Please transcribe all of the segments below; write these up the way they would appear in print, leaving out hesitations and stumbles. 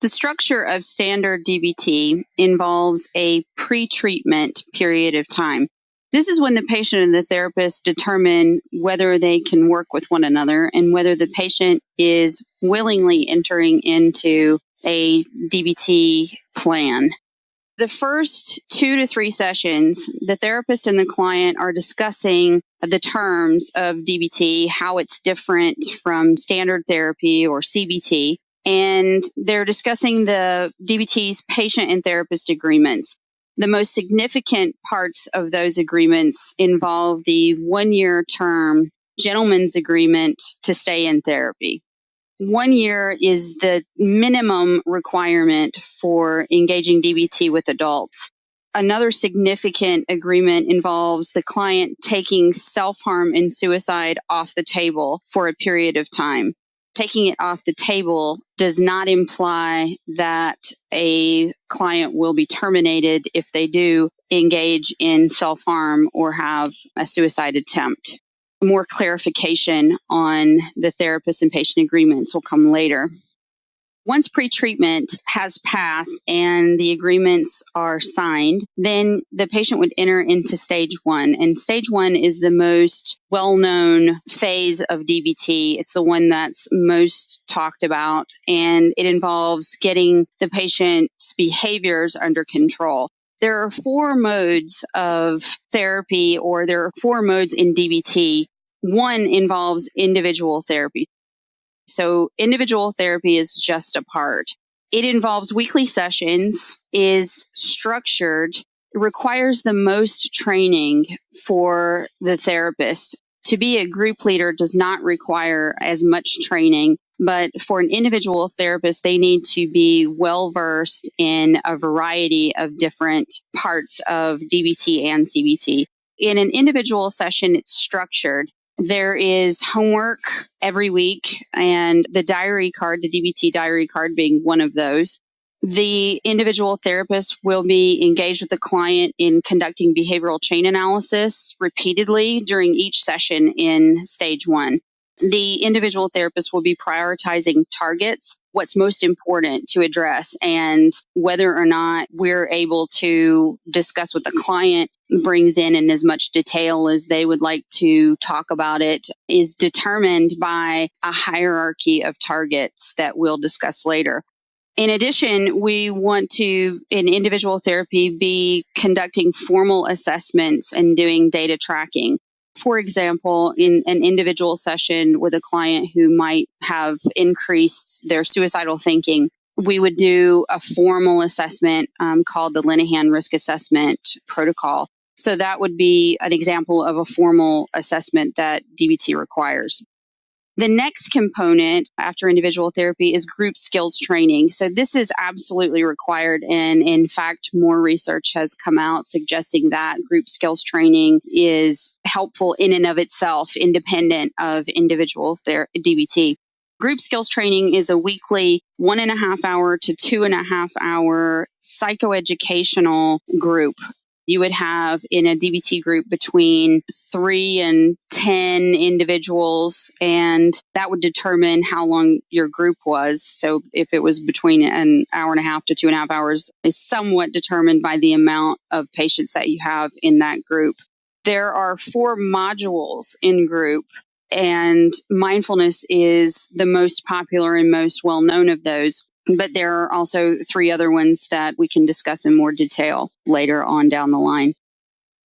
The structure of standard DBT involves a pre-treatment period of time. This is when the patient and the therapist determine whether they can work with one another and whether the patient is willingly entering into a DBT plan. The first 2 to 3 sessions, the therapist and the client are discussing the terms of DBT, how it's different from standard therapy or CBT, and they're discussing the DBT's patient and therapist agreements. The most significant parts of those agreements involve the 1-year term gentleman's agreement to stay in therapy. 1 year is the minimum requirement for engaging DBT with adults. Another significant agreement involves the client taking self-harm and suicide off the table for a period of time. Taking it off the table does not imply that a client will be terminated if they do engage in self-harm or have a suicide attempt. More clarification on the therapist and patient agreements will come later. Once pre-treatment has passed and the agreements are signed, then the patient would enter into stage 1. And stage 1 is the most well-known phase of DBT. It's the one that's most talked about, and it involves getting the patient's behaviors under control. There are 4 modes of therapy, or there are 4 modes in DBT. One involves individual therapy. So individual therapy is just a part. It involves weekly sessions, is structured, requires the most training for the therapist. To be a group leader does not require as much training, but for an individual therapist, they need to be well-versed in a variety of different parts of DBT and CBT. In an individual session, it's structured. There is homework every week, and the diary card, the DBT diary card being one of those. The individual therapist will be engaged with the client in conducting behavioral chain analysis repeatedly during each session in stage 1. The individual therapist will be prioritizing targets, what's most important to address, and whether or not we're able to discuss what the client brings in as much detail as they would like to talk about it is determined by a hierarchy of targets that we'll discuss later. In addition, we want to, in individual therapy, be conducting formal assessments and doing data tracking. For example, in an individual session with a client who might have increased their suicidal thinking, we would do a formal assessment called the Linehan Risk Assessment Protocol. So that would be an example of a formal assessment that DBT requires. The next component after individual therapy is group skills training. So this is absolutely required. And in fact, more research has come out suggesting that group skills training is helpful in and of itself, independent of individual DBT. Group skills training is a weekly 1.5 hour to 2.5 hour psychoeducational group. You would have in a DBT group between 3 and 10 individuals, and that would determine how long your group was. So if it was between 1.5 hours to 2.5 hours, is somewhat determined by the amount of patients that you have in that group. There are 4 modules in group, and mindfulness is the most popular and most well-known of those. But there are also 3 other ones that we can discuss in more detail later on down the line.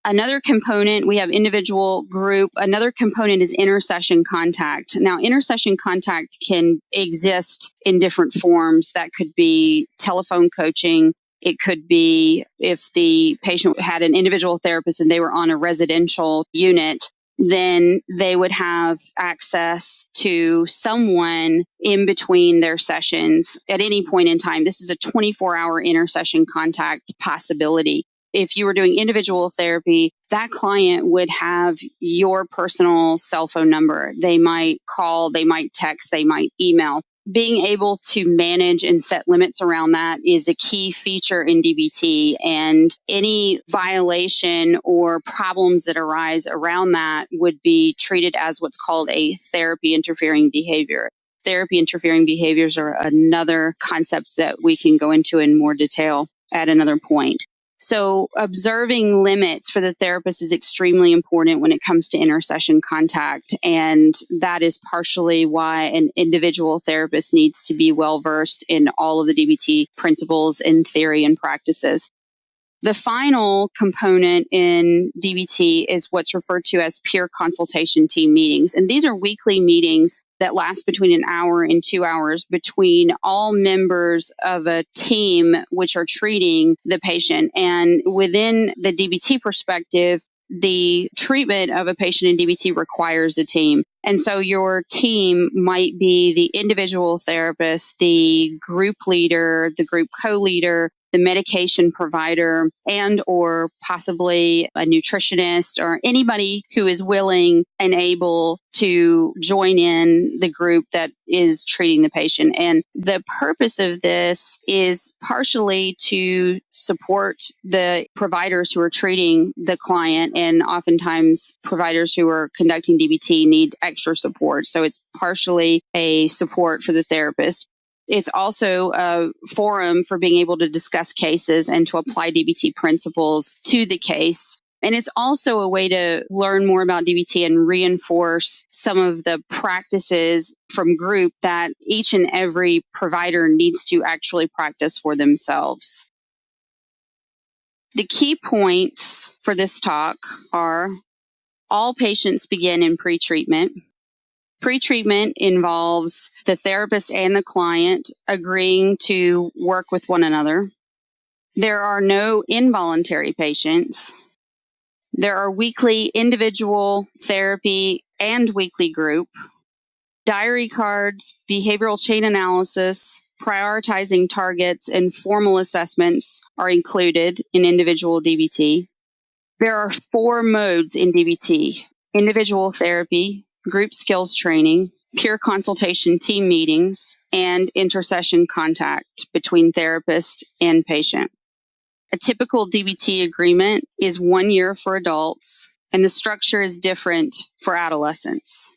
Another component, we have individual group. Another component is intersession contact. Now, intersession contact can exist in different forms. That could be telephone coaching. It could be if the patient had an individual therapist and they were on a residential unit, then they would have access to someone in between their sessions at any point in time. This is a 24-hour intersession contact possibility. If you were doing individual therapy, that client would have your personal cell phone number. They might call, they might text, they might email. Being able to manage and set limits around that is a key feature in DBT, and any violation or problems that arise around that would be treated as what's called a therapy interfering behavior. therapy interfering behaviors are another concept that we can go into in more detail at another point. So observing limits for the therapist is extremely important when it comes to intersession contact. And that is partially why an individual therapist needs to be well versed in all of the DBT principles and theory and practices. The final component in DBT is what's referred to as peer consultation team meetings. And these are weekly meetings that last between an hour and 2 hours between all members of a team which are treating the patient. And within the DBT perspective, the treatment of a patient in DBT requires a team. And so your team might be the individual therapist, the group leader, the group co-leader, the medication provider, and or possibly a nutritionist or anybody who is willing and able to join in the group that is treating the patient. And the purpose of this is partially to support the providers who are treating the client. And oftentimes providers who are conducting DBT need extra support. So it's partially a support for the therapist. It's also a forum for being able to discuss cases and to apply DBT principles to the case. And it's also a way to learn more about DBT and reinforce some of the practices from group that each and every provider needs to actually practice for themselves. The key points for this talk are all patients begin in pre-treatment. Pre-treatment involves the therapist and the client agreeing to work with one another. There are no involuntary patients. There are weekly individual therapy and weekly group. Diary cards, behavioral chain analysis, prioritizing targets, and formal assessments are included in individual DBT. There are 4 modes in DBT: individual therapy, group skills training, peer consultation team meetings, and intersession contact between therapist and patient. A typical DBT agreement is 1 year for adults, and the structure is different for adolescents.